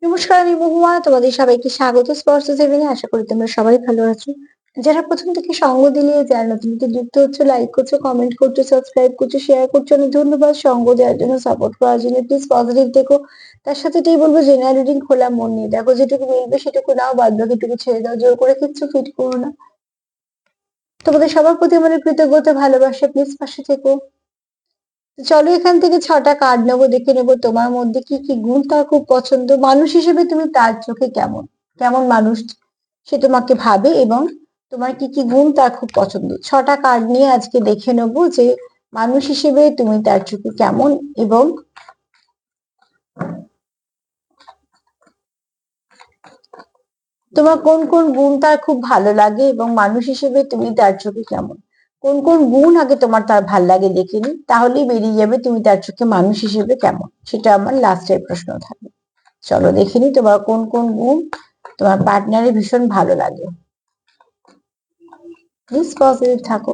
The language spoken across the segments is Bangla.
নমস্কার, আমি মহুয়া। তোমাদের সবাইকে স্বাগত স্পর্শ সেভেনে। আশা করি তোমরা সবাই ভালো আছো। যারা প্রথম থেকে সঙ্গ দিলে, যারা নতুন নতুন যুক্ত হচ্ছে, লাইক করছো, কমেন্ট করছো, সাবস্ক্রাইব করছো, শেয়ার করছো, অনেক ধন্যবাদ। সঙ্গ দেওয়ার জন্য, সাপোর্ট করার জন্য। প্লিজ পজিটিভ দেখো। তার সাথে এটাই বলবো, জেনারেল রিডিং খোলা মন নিয়ে দেখো, যেটুকু মিলবে সেটুকু নাও, বাদ বাকিটুকু ছেড়ে দাও। জোর করে কিচ্ছু ফিট করো না। তোমাদের সবার প্রতি আমাদের কৃতজ্ঞতা, ভালোবাসা। প্লিজ পাশে থেকো। তো চলো, এখান থেকে 6টা কার্ড নেবো, দেখে নেবো তোমার মধ্যে কি কি গুণ তার খুব পছন্দ, মানুষ হিসেবে তুমি তার চোখে কেমন, কেমন মানুষ সে তোমাকে ভাবে, এবং তোমার কি কি গুণ তার খুব পছন্দ। 6টা কার্ড নিয়ে আজকে দেখে নেবো যে মানুষ হিসেবে তুমি তার চোখে কেমন, এবং তোমার কোন কোন গুণ তার খুব ভালো লাগে, এবং মানুষ হিসেবে তুমি তার চোখে কেমন। কোন কোন গুণ আগে তোমার তার ভাল লাগে দেখে নি, তাহলেই বেরিয়ে যাবে তুমি তার চোখে মানুষ হিসেবে কেমন। সেটা আমার লাস্টের প্রশ্ন থাকবে। চলো দেখে নি তোমার কোন কোন গুণ তোমার পার্টনারের ভীষণ ভালো লাগে। প্লিজ পজিটিভ থাকো।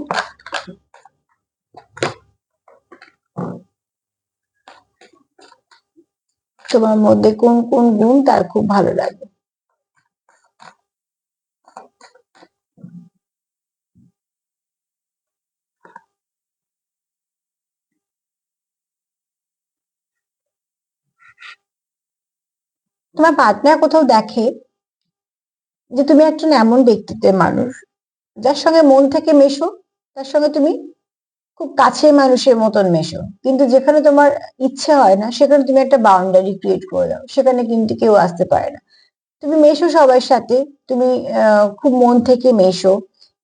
তোমার মধ্যে কোন কোন গুণ তার খুব ভালো লাগে। তোমার পার্টনার কোথাও দেখে যে তুমি একজন এমন ব্যক্তিত্বের মানুষ, যার সঙ্গে মন থেকে মেশো, তার সঙ্গে তুমি খুব কাছের মানুষের মতন মেশো, কিন্তু যেখানে তোমার ইচ্ছে হয় না, সেখানে তুমি একটা বাউন্ডারি ক্রিয়েট করে দাও, সেখানে কিন্তু কেউ আসতে পারে না। তুমি মেশো সবার সাথে, তুমি খুব মন থেকে মেশো,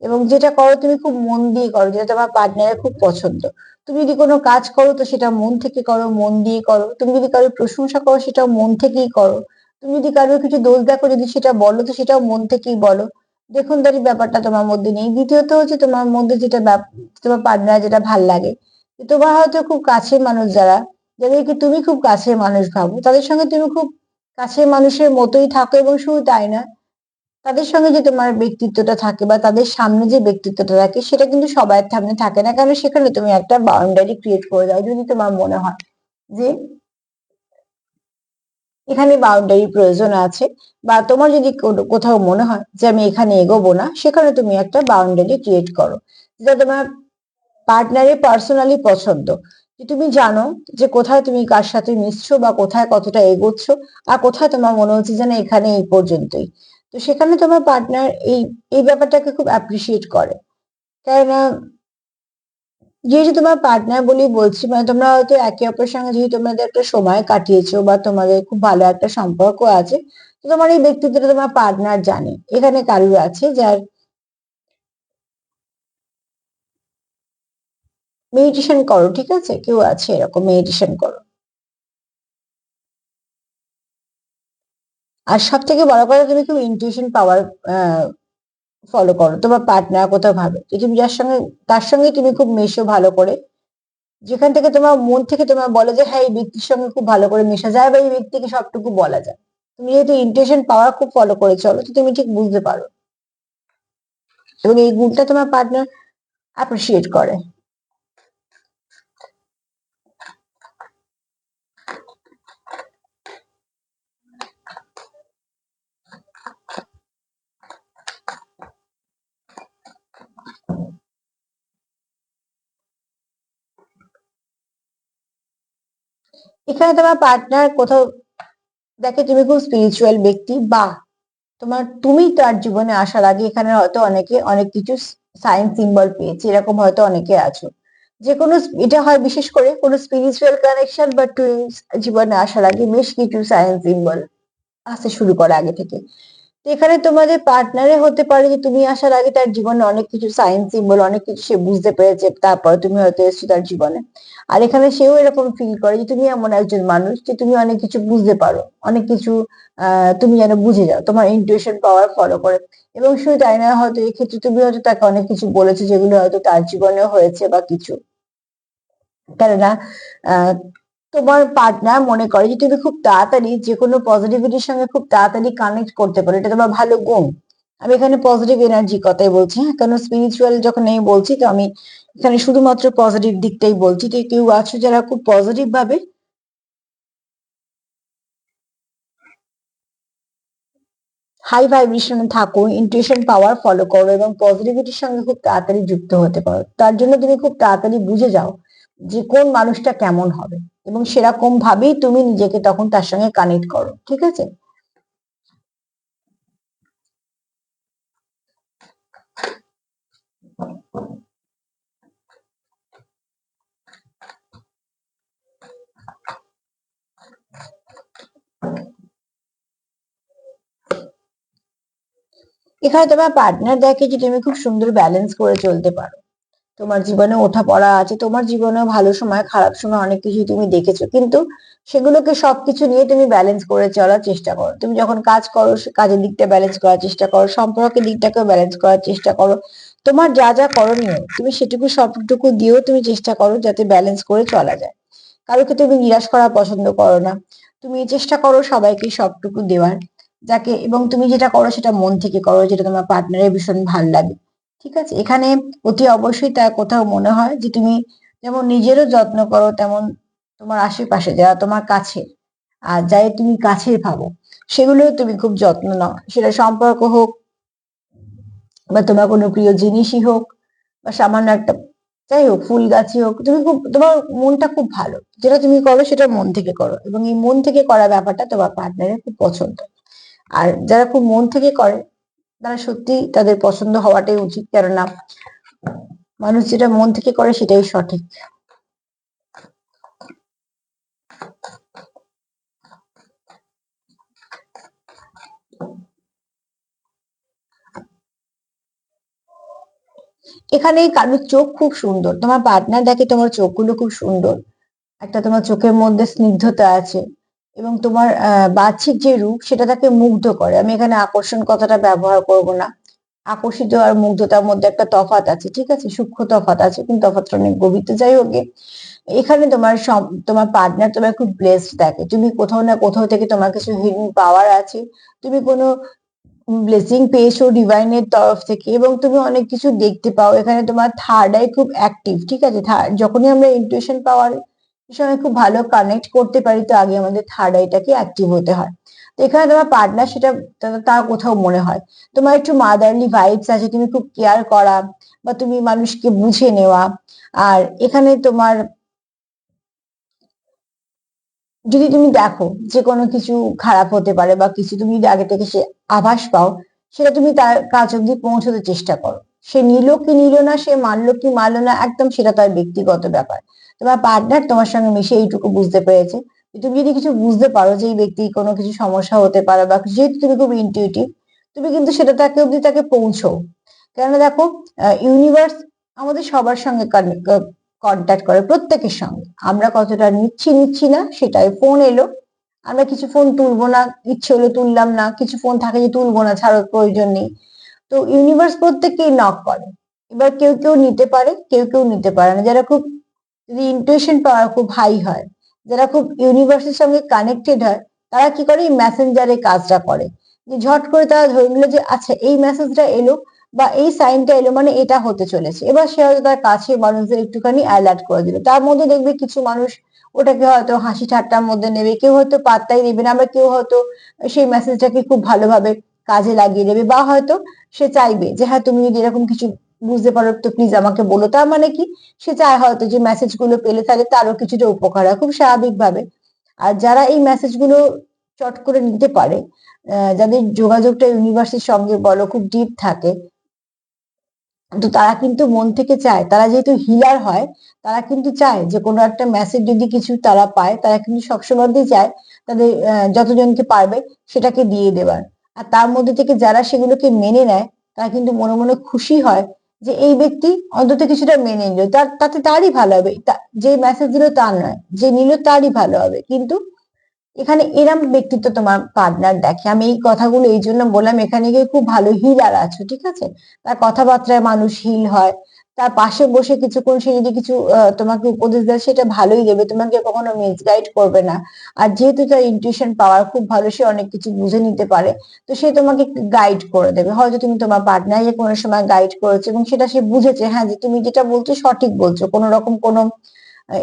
এবং যেটা করো তুমি খুব মন দিয়ে করো, যেটা তোমার পার্টনারের খুব পছন্দ। তুমি যদি কোনো কাজ করো তো সেটা মন থেকে করো, মন দিয়ে করো। তুমি যদি কারোর প্রশংসা করো সেটাও মন থেকেই করো। তুমি যদি কারোর কিছু দোষ দেখো, যদি সেটা বলো তো সেটাও মন থেকেই বলো। দেখুন তার ব্যাপারটা তোমার মধ্যে নেই। দ্বিতীয়ত হচ্ছে, তোমার মধ্যে যেটা তোমার পার্টনার যেটা ভাল লাগে, যে তোমার হয়তো খুব কাছের মানুষ যারা, যাদেরকে তুমি খুব কাছের মানুষ ভাবো, তাদের সঙ্গে তুমি খুব কাছের মানুষের মতোই থাকো। এবং শুধু তাই না, তাদের সঙ্গে যে তোমার ব্যক্তিত্বটা থাকে, বা তাদের সামনে যে ব্যক্তিত্বটা থাকে, সেটা কিন্তু সবার সামনে থাকে না, কারণ সেখানে তুমি একটা বাউন্ডারি ক্রিয়েট করে দাও। যদি তোমার মনে হয় যে এখানে বাউন্ডারি প্রয়োজন আছে, বা তোমার যদি কোথাও মনে হয় যে আমি এখানে এগোবো না, সেখানে তুমি একটা বাউন্ডারি ক্রিয়েট করো, যেটা তোমার পার্টনারের পার্সোনালি পছন্দ। যে তুমি জানো যে কোথায় তুমি কার সাথে মিশছো, বা কোথায় কতটা এগোচ্ছ, আর কোথায় তোমার মনে হচ্ছে যেন এখানে এই পর্যন্তই। তো সেখানে তোমার পার্টনার এই এই ব্যাপারটাকে খুব অ্যাপ্রিসিয়েট করে। কেননা যেহেতু তোমার পার্টনার বলেই বলছি, মানে তোমরা হয়তো একে অপরের সঙ্গে যেহেতু তোমাদের একটা সময় কাটিয়েছো, বা তোমাদের খুব ভালো একটা সম্পর্ক আছে, তো তোমার এই ব্যক্তিত্বটা তোমার পার্টনার জানে। এখানে কারুর আছে যার মেডিটেশন করো, ঠিক আছে, কেউ আছে এরকম, মেডিটেশন করো। আর সব থেকে বড় কথা, তুমি খুব ইনটিউশন পাওয়ার ফলো করো। তোমার পার্টনার কোথাও ভাবে যে তুমি যার সঙ্গে, তার সঙ্গে তুমি খুব মেশো ভালো করে, যেখান থেকে তোমার মন থেকে তোমার বলে যে হ্যাঁ, এই ব্যক্তির সঙ্গে খুব ভালো করে মেশা যায়, বা এই ব্যক্তিকে সবটুকু বলা যায়। তুমি যেহেতু ইনটিউশন পাওয়ার খুব ফলো করে চলো, তো তুমি ঠিক বুঝতে পারো, এবং এই গুণটা তোমার পার্টনার অ্যাপ্রিসিয়েট করে। এখানে তোমার পার্টনার কোথাও দেখে তুমি খুব স্পিরিচুয়াল ব্যক্তি, বা তুমি তার জীবনে আসার আগে এখানে হয়তো অনেকে অনেক কিছু সাইন সিম্বল পেয়েছে, এরকম হয়তো অনেকে আছো। যে কোনো এটা হয় বিশেষ করে কোনো স্পিরিচুয়াল কানেকশন বা টুইনস জীবনে আসার আগে বেশ কিছু সাইন সিম্বল আসতে শুরু করে আগে থেকে। তো এখানে তোমাদের পার্টনারে হতে পারে যে তুমি আসার আগে তার জীবনে অনেক কিছু সাইন সিম্বল, অনেক কিছু সে বুঝতে পেরেছে, তারপর তুমি হয়তো এসছো তার জীবনে। আর এখানে সেও এরকম ফিল করে যে তুমি এমন একজন মানুষ যে তুমি অনেক কিছু বুঝতে পারো, অনেক কিছু তুমি যেন বুঝে যাও তোমার ইনটুইশন পাওয়ার ফলো করে। এবং শুধু তাই না, হয়তো এক্ষেত্রে তুমি হয়তো তাকে অনেক কিছু বলেছো যেগুলো হয়তো তার জীবনেও হয়েছে বা কিছু। কেননা আহ তোমার পার্টনার মনে করে যে তুমি খুব তাড়াতাড়ি যে কোনো পজিটিভিটির সঙ্গে খুব তাড়াতাড়ি কানেক্ট করতে পারো, এটা তোমার ভালো গুণ। আমি এখানে পজিটিভ এনার্জি কথাই বলছি, হ্যাঁ, কারণ স্পিরিচুয়াল যখন আমি বলছি, তো আমি এখানে শুধুমাত্র পজিটিভ দিকটাই বলছি। তো কেউ আছো যারা খুব পজিটিভ ভাবে হাই ভাইব্রেশনে থাকো, ইনটিউশন পাওয়ার ফলো করো এবং পজিটিভিটির সঙ্গে খুব তাড়াতাড়ি যুক্ত হতে পারো। তার জন্য তুমি খুব তাড়াতাড়ি বুঝে যাও যে কোন মানুষটা কেমন হবে, এবং সেরকম ভাবেই তুমি নিজেকে তখন তার সঙ্গে কানেক্ট করো। ঠিক আছে? এখানে তোমার পার্টনার দেখে যে তুমি খুব সুন্দর ব্যালেন্স করে চলতে পারো। তোমার জীবনে ওঠাপড়া আছে, তোমার জীবনে ভালো সময় খারাপ সময় অনেক কিছু তুমি দেখেছো, কিন্তু সেগুলোকে সবকিছু নিয়ে তুমি ব্যালেন্স করে চলার চেষ্টা করো। তুমি যখন কাজ করো কাজের দিকটা ব্যালেন্স করার চেষ্টা করো, সম্পর্কের দিকটাকেও ব্যালেন্স করার চেষ্টা করো। তোমার যা যা করণীয় তুমি সেটুকু সবটুকু দিয়েও তুমি চেষ্টা করো যাতে ব্যালেন্স করে চলা যায়। কারোকে তুমি নিরাশ করা পছন্দ করো না, তুমি চেষ্টা করো সবাইকে সবটুকু দেওয়ার, যাকে, এবং তুমি যেটা করো সেটা মন থেকে করো, যেটা তোমার পার্টনারের ভীষণ ভাল লাগে। ঠিক আছে? এখানে অতি অবশ্যই তার কোথাও মনে হয় যে তুমি যেমন নিজেরও যত্ন করো, তেমন তোমার আশেপাশে যারা তোমার কাছে আর যাই তুমি কাছের ভাবো সেগুলোও তুমি খুব যত্ন নাও। সেটা সম্পর্ক হোক বা তোমার কোনো প্রিয় জিনিসই হোক বা সামান্য একটা, যাই হোক, ফুল গাছই হোক, তুমি খুব, তোমার মনটা খুব ভালো, যেটা তুমি করো সেটা মন থেকে করো, এবং এই মন থেকে করা ব্যাপারটা তোমার পার্টনারের খুব পছন্দ। আর যারা খুব মন থেকে করে তারা সত্যি তাদের পছন্দ হওয়াটাই উচিত, কেননা মানুষ যেটা মন থেকে করে সেটাই সঠিক। এখানে কারোর চোখ খুব সুন্দর, তোমার পার্টনার দেখে তোমার চোখগুলো খুব সুন্দর, একটা তোমার চোখের মধ্যে স্নিগ্ধতা আছে, এবং তোমার বাহ্যিক যে রূপ সেটা তাকে মুগ্ধ করে। আমি এখানে আকর্ষণ কথাটা ব্যবহার করব না, আকর্ষিত আর মুগ্ধতার মধ্যে একটা তফাৎ আছে। ঠিক আছে? সূক্ষ্ম তফাৎ আছে, কিন্তু তফাৎটা অনেক গভীর। তো যাই হোক গে, এখানে তোমার তোমার পার্টনার তোমার খুব ব্লেসড দেখে, তুমি কোথাও না কোথাও থেকে তোমার কিছু হিডেন পাওয়ার আছে, তুমি কোনো ব্লেসিং পেয়েছো ডিভাইনের তরফ থেকে, এবং তুমি অনেক কিছু দেখতে পাও। এখানে তোমার থার্ড আই খুব অ্যাক্টিভ। ঠিক আছে? যখনই আমরা ইনটুইশন পাওয়ার সঙ্গে খুব ভালো কানেক্ট করতে পারি, তো আগে আমাদের থার্ড আইটাকে অ্যাক্টিভ হতে হয়। তো এখানে তোমার পার্টনার সেটা তার কোথাও মনে হয় তোমার একটু মাদারলি ভাইবস আছে, তুমি খুব কেয়ার করা বা তুমি মানুষকে বুঝে নেওয়া। আর এখানে তোমার, যদি তুমি দেখো যে কোনো কিছু খারাপ হতে পারে বা কিছু তুমি যদি আগে থেকে সে আভাস পাও, সেটা তুমি তার কাছ অব্দি পৌঁছতে চেষ্টা করো। সে নিল কি নিল না, সে মানলো কি মানলো না, একদম সেটা তার ব্যক্তিগত ব্যাপার। তোমার পার্টনার তোমার সঙ্গে মিশে এইটুকু বুঝতে পেরেছে যে তুমি যদি কিছু বুঝতে পারো যে এই ব্যক্তি কোনো কিছু সমস্যা হতে পারে, বা যেহেতু তুমি খুব ইনটিউটিভ, তুমি কিন্তু সেটা তাকে অব্দি তাকে পৌঁছো। কেননা দেখো, ইউনিভার্স আমাদের সবার সঙ্গে কন্ট্যাক্ট করে, প্রত্যেকের সঙ্গে। আমরা কতটা নিচ্ছি নিচ্ছি না সেটাই। ফোন এলো, আমরা কিছু ফোন তুলবো না, ইচ্ছে হলো তুললাম না, কিছু ফোন থাকে যে তুলবো না, ছাড়ার প্রয়োজন নেই। তো ইউনিভার্স প্রত্যেককেই নক করে। এবার কেউ কেউ নিতে পারে, কেউ কেউ নিতে পারে না। যারা খুব, যদি ইন্টুইশন পাওয়ার খুব হাই হয়, যারা খুব ইউনিভার্সের সঙ্গে কানেক্টেড হয়, তারা কি করে, এই মেসেঞ্জারে কাজটা করে, যে ঝট করে তারা ধরে নিল যে আচ্ছা এই মেসেজটা এলো বা এই সাইনটা এলো মানে এটা হতে চলেছে। এবার সে হয়তো তার কাছে মানুষদের একটুখানি অ্যালার্ট করে দিল। তার মধ্যে দেখবে কিছু মানুষ ওটাকে হয়তো হাসি ঠাট্টার মধ্যে নেবে, কেউ হয়তো পাত্তাই দেবে না, আবার কেউ হয়তো সেই মেসেজটাকে খুব ভালোভাবে কাজে লাগিয়ে দেবে, বা হয়তো সে চাইবে যে হ্যাঁ তুমি যদি এরকম কিছু বুঝতে পারো তো প্লিজ আমাকে বলো। তার মানে কি, সে চায় হয়তো যে মেসেজ গুলো পেলে তাহলে তারও কিছুটা উপকার হয়, খুব স্বাভাবিক ভাবে। আর যারা এই মেসেজ গুলো চট করে নিতে পারে, যাদের যোগাযোগটা ইউনিভার্সের সঙ্গে বলো খুব ডিপ থাকে, তো তারা কিন্তু মন থেকে চায়, তারা যেহেতু হিলার হয়, তারা কিন্তু চায় যে কোনো একটা মেসেজ যদি কিছু তারা পায়, তারা কিন্তু সবসময় চায় তাদের যতজনকে পারবে সেটাকে দিয়ে দেবার। আর তার মধ্যে থেকে যারা সেগুলোকে মেনে নেয়, তারা কিন্তু মনে মনে খুশি হয় যে এই ব্যক্তি অন্তত কিছুটা মেনে নিল, তাতে তারই ভালো হবে। যে মেসেজ দিল তার নয়, যে নিল তারই ভালো হবে। কিন্তু এখানে এরম ব্যক্তিত্ব তোমার পার্টনার দেখে। আমি এই কথাগুলো এই জন্য বললাম, এখানে গিয়ে খুব ভালো হিলার আছো। ঠিক আছে? তার কথাবার্তায় মানুষ হিল হয়, তার পাশে বসে কিছুক্ষণ সে যদি কিছু তোমাকে উপদেশ দেয় সেটা ভালোই দেবে, তোমাকে কখনো মিসগাইড করবে না। আর যেহেতু তার ইনটিউশন পাওয়ার খুব ভালো, সে অনেক কিছু বুঝে নিতে পারে, তো সে তোমাকে গাইড করে দেবে। হয়তো তুমি তোমার পার্টনারকে কোনো সময় গাইড করেছো এবং সেটা সে বুঝেছে, হ্যাঁ যে তুমি যেটা বলছো সঠিক বলছো, কোনো রকম কোনো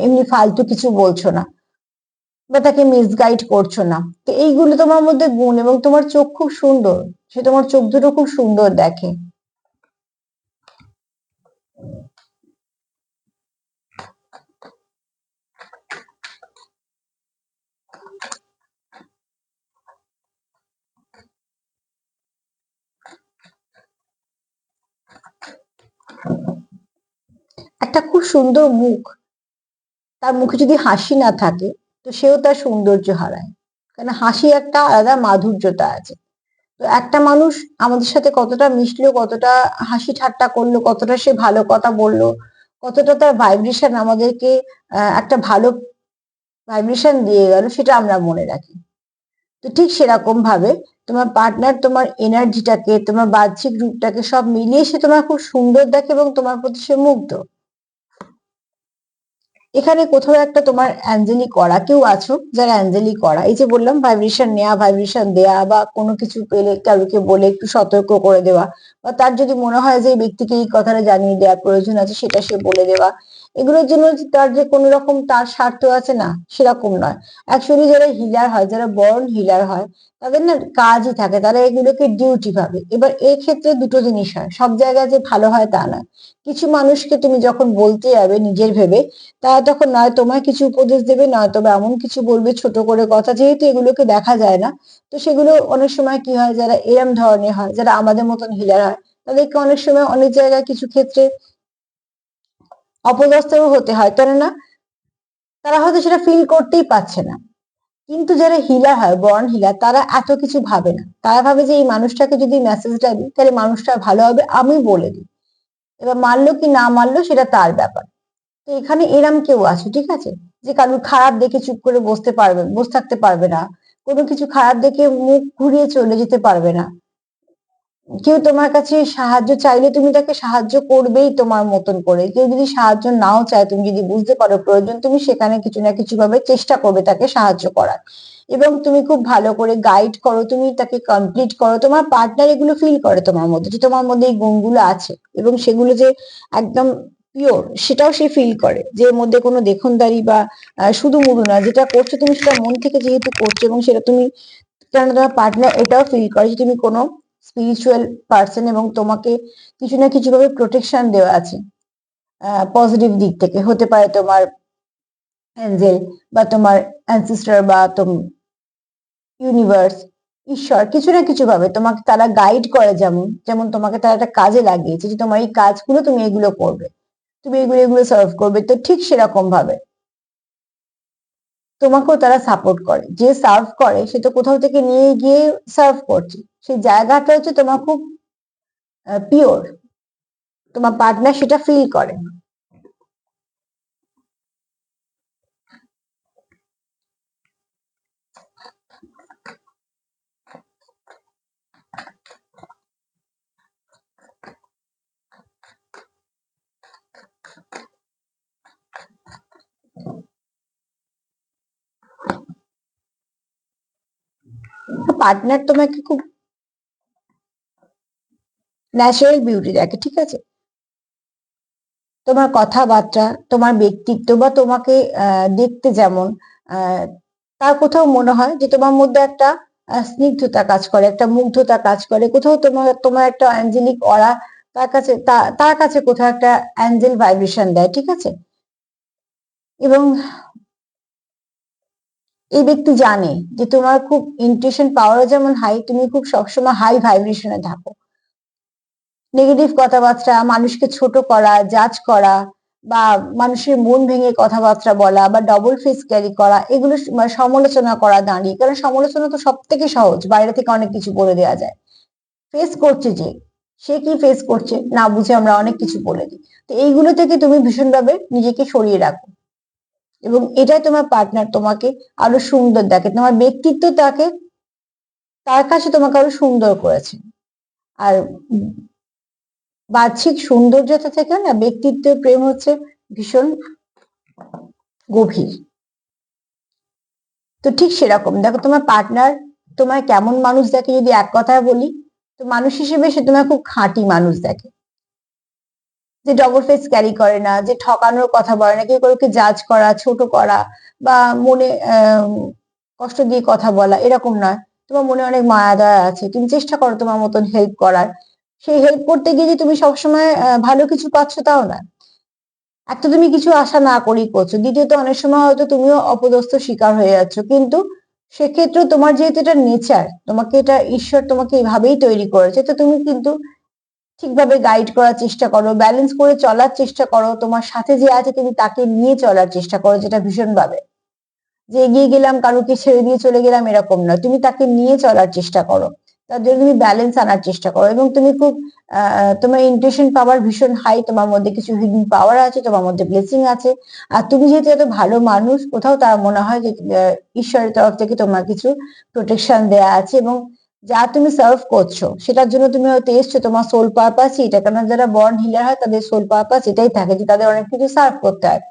এমনি ফালতু কিছু বলছো না বা তাকে মিসগাইড করছো না। তো এইগুলো তোমার মধ্যে গুণ, এবং তোমার চোখ খুব সুন্দর। সে তোমার চোখ দুটো খুব সুন্দর দেখে। একটা খুব সুন্দর মুখ, তার মুখে যদি হাসি না থাকে তো সেও তার সৌন্দর্য হারায়, কারণ হাসি একটা আলাদা মাধুর্যতা আছে। তো একটা মানুষ আমাদের সাথে কতটা মিশলো, কতটা হাসি ঠাট্টা করলো, কতটা সে ভালো কথা বললো, কতটা তার ভাইব্রেশন আমাদেরকে একটা ভালো ভাইব্রেশন দিয়ে গেল, সেটা আমরা মনে রাখি। তো ঠিক সেরকম ভাবে তোমার পার্টনার তোমার এনার্জিটাকে, তোমার বাহ্যিক রূপটাকে সব মিলিয়ে সে তোমার খুব সুন্দর দেখে এবং তোমার প্রতি সে মুগ্ধ। এখানে কোথাও একটা তোমার অ্যাঞ্জেলিক করা কেউ আছো, যারা অ্যাঞ্জেলিক করা, এই যে বললাম ভাইব্রেশন নেওয়া, ভাইব্রেশন দেয়া, বা কোনো কিছু পেলে কাউকে বলে একটু সতর্ক করে দেওয়া, বা তার যদি মনে হয় যে এই ব্যক্তিকে এই কথাটা জানিয়ে দেওয়ার প্রয়োজন আছে সেটা সে বলে দেওয়া, এগুলোর জন্য যে তার যে কোনো রকম তার স্বার্থ আছে, না সেরকম নয়। অ্যাকচুয়ালি যারা হিলার হয়, যারা বর্ন হিলার হয়, তাদের না কাজই থাকে, তারা এগুলোকে ডিউটি ভাবে। এবার এই ক্ষেত্রে দুটো জিনিস হয়, সব জায়গায় যে ভালো হয় তা নয়। কিছু মানুষকে তুমি যখন বলতে যাবে নিজের ভেবে, তারা তখন নয় তোমায় কিছু উপদেশ দেবে, নয় তবে এমন কিছু বলবে ছোট করে কথা, যেহেতু এগুলোকে দেখা যায় না। তো সেগুলো অনেক সময় কি হয়, যারা এরম ধরনের হয়, যারা আমাদের মতন হিলার হয়, তাদেরকে অনেক সময় অনেক জায়গায় কিছু ক্ষেত্রে অপদস্থও হতে হয়, কেননা তারা হয়তো সেটা ফিল করতেই পারছে না। কিন্তু যারা হিলার হয়, বর্ন হিলার, তারা এত কিছু ভাবে না। তারা ভাবে যে এই মানুষটাকে যদি মেসেজটা দিই তাহলে মানুষটা ভালো হবে, আমি বলে দিই, এবার মানলো কি না মানলো সেটা তার ব্যাপার। তো এখানে এরম কেউ আছে, ঠিক আছে, যে কারোর খারাপ দেখে চুপ করে বসে থাকতে পারবে না, কোনো কিছু খারাপ দেখে মুখ ঘুরিয়ে চলে যেতে পারবে না। কেউ তোমার কাছে সাহায্য চাইলে তুমি তাকে সাহায্য করবেই তোমার মতন করে। কেউ যদি সাহায্য নাও চায়, তুমি যদি বুঝতে পারো প্রয়োজন, তুমি সেখানে কিছু না কিছু ভাবে চেষ্টা করবে তাকে সাহায্য করার, এবং তুমি খুব ভালো করে গাইড করো, তুমি তাকে কমপ্লিট করো। তোমার পার্টনার এগুলো ফিল করে তোমার মধ্যে, যে তোমার মধ্যে এই গুণগুলো আছে, এবং সেগুলো যে একদম পিওর সেটাও সে ফিল করে, যে এর মধ্যে কোনো দেখনদারি বা শুধু মুড়ু না, যেটা করছো তুমি সেটা মন থেকে যেহেতু করছো, এবং সেটা তুমি, কারণ তোমার পার্টনার এটাও ফিল করে যে তুমি কোনো স্পিরিচুয়াল পার্সন, এবং তোমাকে কিছু না কিছু ভাবে প্রোটেকশন দেওয়া আছে। পজিটিভ দিক থেকে হতে পারে তোমার অ্যাঞ্জেল, বা তোমার অ্যানসিস্টার, বা ইউনিভার্স, ঈশ্বর, কিছু না কিছু ভাবে তোমাকে তারা গাইড করে। যেমন যেমন তোমাকে তারা একটা কাজে লাগিয়েছে, যে তোমার এই কাজগুলো তুমি এগুলো করবে, তুমি এগুলো এগুলো সার্ভ করবে। তো ঠিক সেরকম ভাবে তোমাকেও তারা সাপোর্ট করে। যে সার্ভ করে সে তো কোথাও থেকে নিয়ে গিয়ে সার্ভ করছে, সেই জায়গাটা হচ্ছে তোমার খুব পিওর, তোমার পার্টনার সেটা ফিল করে। পার্টনার তোমাকে খুব ন্যাচারাল বিউটি দেখে, ঠিক আছে, তোমার কথাবার্তা, তোমার ব্যক্তিত্ব, বা তোমাকে দেখতে যেমন, আহ, তার কোথাও মনে হয় যে তোমার মধ্যে একটা স্নিগ্ধতা কাজ করে, একটা মুগ্ধতা কাজ করে, কোথাও তোমার তোমার একটা অ্যাঞ্জেলিক অরা, তার কাছে তার কাছে কোথাও একটা অ্যাঞ্জেল ভাইব্রেশন দেয়, ঠিক আছে। এবং এই ব্যক্তি জানে যে তোমার খুব ইনটিউশন পাওয়ার যেমন হাই, তুমি খুব সবসময় হাই ভাইব্রেশনে থাকো। নেগেটিভ কথাবার্তা, মানুষকে ছোট করা, জাজ করা, বা মানুষের মন ভেঙে কথাবার্তা বলা, বা ডবল ফেস ক্যারি করা, এগুলো মানে সমালোচনা করা দাঁড়িয়ে, কারণ সমালোচনা তো সব থেকে সহজ, বাইরে থেকে অনেক কিছু বলে দেওয়া যায়। ফেস করছে যে, সে কি ফেস করছে না বুঝে আমরা অনেক কিছু বলে দিই। তো এইগুলো থেকে তুমি ভীষণভাবে নিজেকে সরিয়ে রাখো, এবং এটাই তোমার পার্টনার তোমাকে আরো সুন্দর দেখে, তোমার ব্যক্তিত্ব তাকে, তার কাছে তোমাকে আরো সুন্দর করেছে। আর বাহ্যিক সৌন্দর্যতা থেকে না ব্যক্তিত্বের প্রেম হচ্ছে ভীষণ গভীর। তো ঠিক সেরকম দেখো, তোমার পার্টনার তোমার কেমন মানুষ দেখে যদি এক কথায় বলি, তো মানুষ হিসেবে সে তোমার খুব খাঁটি মানুষ দেখে, যে ডবল ফেস ক্যারি করে না, যে ঠকানোর কথা বলে না, কেউ কাউকে জাজ করা, ছোট করা, বা মনে কষ্ট দিয়ে কথা বলা, এরকম নয়। তোমার মনে অনেক মায়া দয়া আছে, তুমি চেষ্টা করো তোমার মতন হেল্প করার। সেই হেল্প করতে গিয়ে যে তুমি সবসময় ভালো কিছু পাচ্ছ তাও না। এক তো তুমি কিছু আশা না করেই করছো, দ্বিতীয়ত অনেক সময় হয়তো তুমিও অপদস্থ শিকার হয়ে যাচ্ছ, কিন্তু সেক্ষেত্রে তোমার যেহেতু এটা নেচার, তোমাকে এটা ঈশ্বর তোমাকে এভাবেই তৈরি করেছে, তো তুমি কিন্তু ঠিকভাবে গাইড করার চেষ্টা করো, ব্যালেন্স করে চলার চেষ্টা করো, তোমার সাথে যে আছে তুমি তাকে নিয়ে চলার চেষ্টা করো, যেটা ভীষণ ভাবে যে এগিয়ে গেলাম কারুকে ছেড়ে দিয়ে চলে গেলাম এরকম না, তুমি তাকে নিয়ে চলার চেষ্টা করো, তার জন্য তুমি ব্যালেন্স আনার চেষ্টা করো। এবং তুমি খুব তোমার ইন্টুইশন পাওয়ার ভীষণ হাই, তোমার মধ্যে কিছু হিডেন পাওয়ার আছে, তোমার মধ্যে ব্লেসিং আছে। আর তুমি যেহেতু এত ভালো মানুষ, কোথাও তার মনে হয় যে ঈশ্বরের তরফ থেকে তোমার কিছু প্রোটেকশন দেয়া আছে, এবং যা তুমি সার্ভ করছো সেটার জন্য তুমি হয়তো এসছো, তোমার সোল পারপাসই এটা। কারণ যারা বর্ন হিলার হয় তাদের সোল পারপাস এটাই থাকে যে তাদের অনেক কিছু সার্ভ করতে হয়,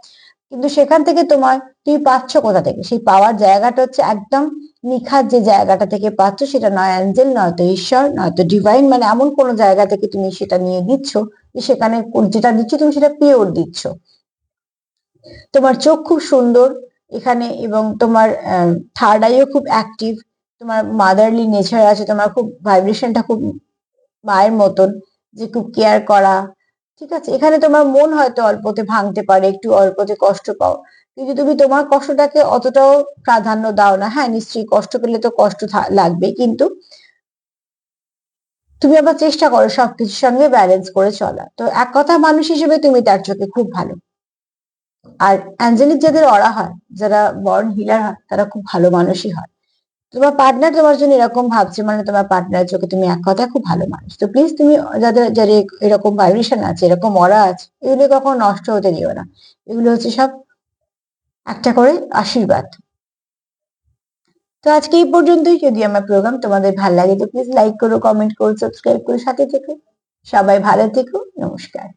কিন্তু সেখান থেকে তুমি পাচ্ছ কোথা থেকে? সেই পাওয়ার জায়গাটা হচ্ছে একদম নিখাত যে জায়গাটা থেকে পাচ্ছ, সেটা নয় অ্যাঞ্জেল, নয়তো ঈশ্বর, নয়তো ডিভাইন, মানে এমন কোনো জায়গা থেকে তুমি সেটা নিয়ে দিচ্ছ যে সেখানে যেটা দিচ্ছ তুমি সেটা পিওর দিচ্ছ। তোমার চোখ খুব সুন্দর এখানে, এবং তোমার থার্ড আইও খুব অ্যাক্টিভ, তোমার মাদারলি নেচার আছে, তোমার খুব ভাইব্রেশনটা খুব মায়ের মতন, যে খুব কেয়ার করা। ঠিক আছে, এখানে তোমার মন হয়তো অল্পতে ভাঙতে পারে, একটু অল্পতে কষ্ট পাও, কিন্তু তুমি তোমার কষ্টটাকে অতটাও প্রাধান্য দাও না। হ্যাঁ, নিশ্চয়ই কষ্ট পেলে তো কষ্ট লাগবে, কিন্তু তুমি আবার চেষ্টা করো সবকিছুর সঙ্গে ব্যালেন্স করে চলা। তো এক কথা, মানুষ হিসেবে তুমি তার চোখে খুব ভালো। আর অ্যাঞ্জেলিক যাদের অরা হয়, যারা বর্ন হিলার হয়, তারা খুব ভালো মানুষই হয়। তোমার পার্টনার তোমার জন্য এরকম ভাবছে, মানে তোমার পার্টনারের চোখে তুমি এক কথায় খুব ভালো মানুষ। তো প্লিজ তুমি যাদের যাদের এরকম ভাইব্রেশন আছে, এরকম অরা আছে, এগুলো কখনো নষ্ট হতে দিও না। এগুলো হচ্ছে সব একটা করে আশীর্বাদ। তো আজকে এই পর্যন্তই। যদি আমার প্রোগ্রাম তোমাদের ভালো লাগে তো প্লিজ লাইক করো, কমেন্ট করো, সাবস্ক্রাইব করো, সাথে থেকো। সবাই ভালো থেকো, নমস্কার।